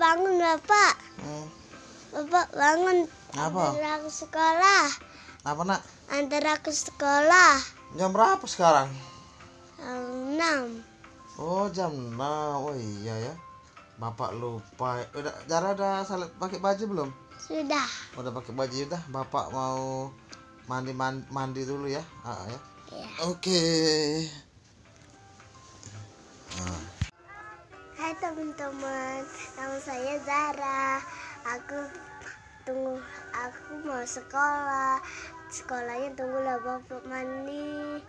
bangun Bapak. Bapak bangun. Apa? Antar aku sekolah. Apa nak? Antar aku sekolah. Jam berapa sekarang? Jam 6. Oh jam 6. Oh iya ya. Bapak lupa. Zara udah pakai baju belum? Sudah. Udah pakai baju udah. Bapak mau mandi dulu ya. Ya. Ya. Oke. Hai teman-teman, nama saya Zara. Aku mau sekolah. Sekolahnya tunggulah Bapak mandi.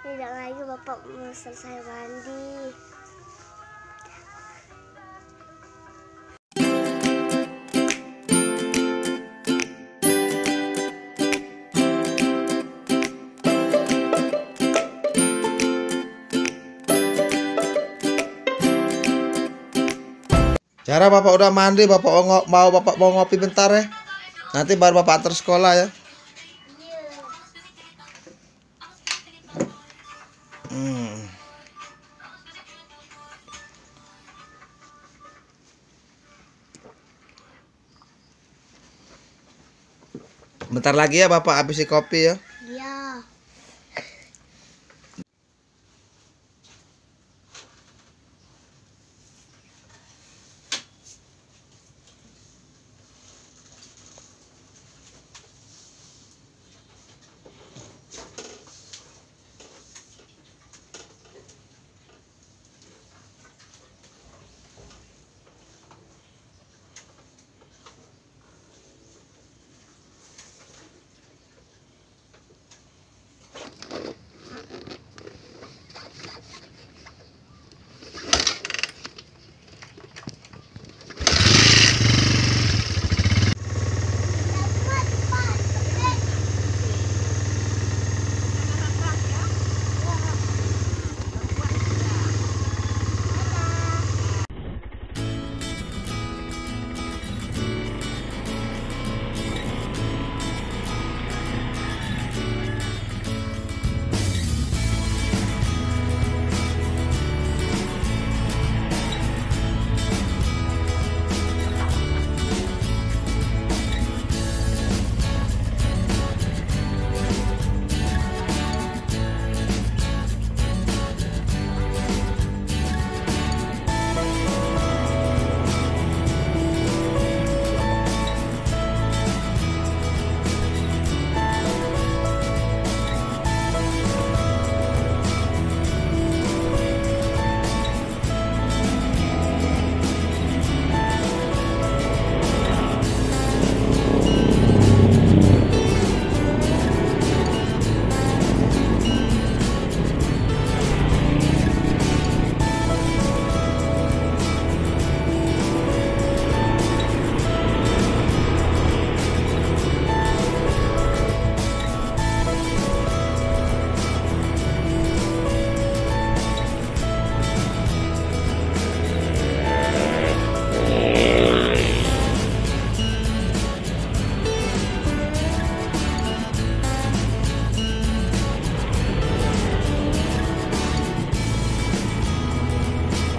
Tidak lagi Bapak mau selesai mandi. Cara Bapak udah mandi, Bapak mau ngopi bentar ya. Nanti baru Bapak antar sekolah ya. Bentar lagi ya Bapak habisi kopi ya. Ya.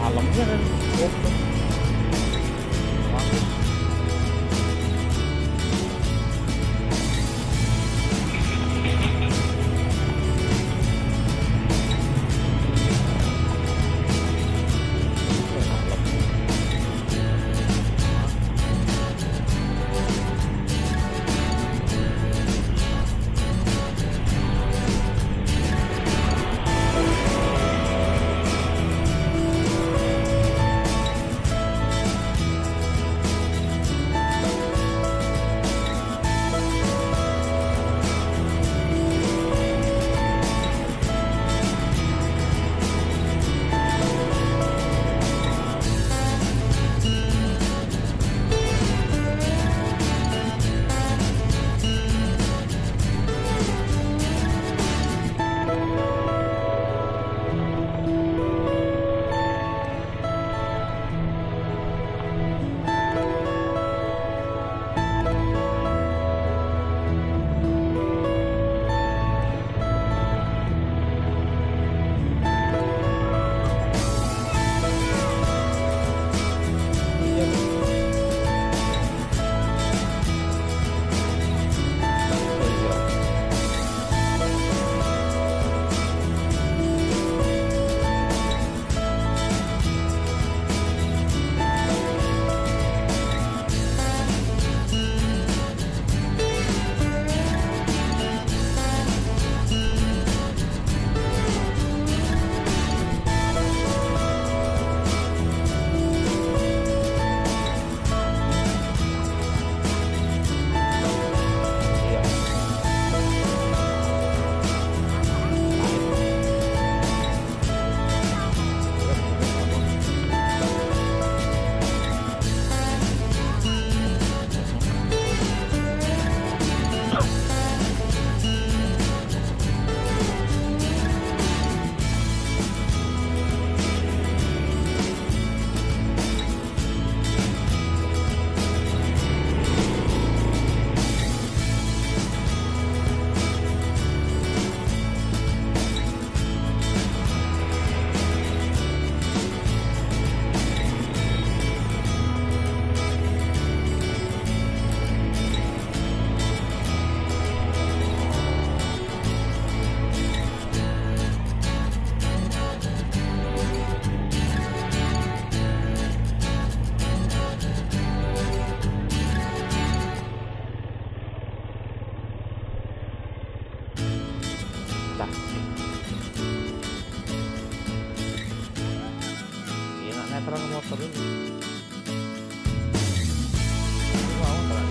Malamnya kan open. Bagus. terang motor ini. Ini mau terang.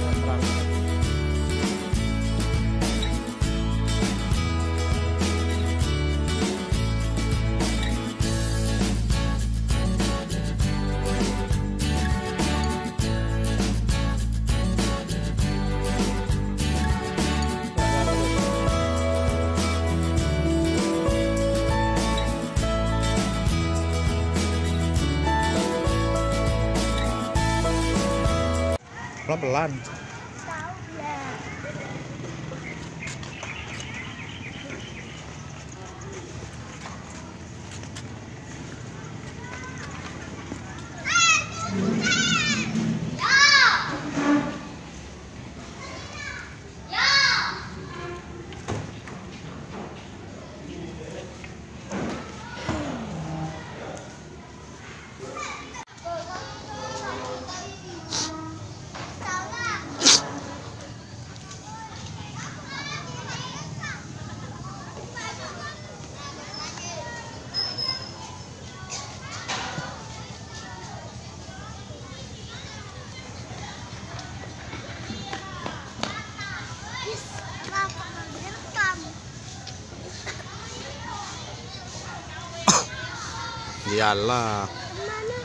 Pelan-pelan. Tahu ya. Kenapa direkam? Iyalah. Kemana?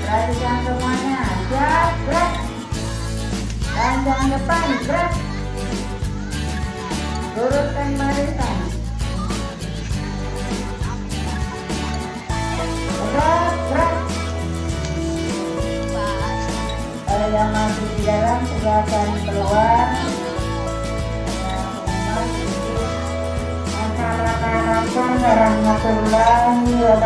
Perhatikan semuanya, gerak, panjang depan, gerak, luruskan barisan, gerak. Pada yang masih di dalam silakan keluar. Assalamualaikum warahmatullahi wabarakatuh.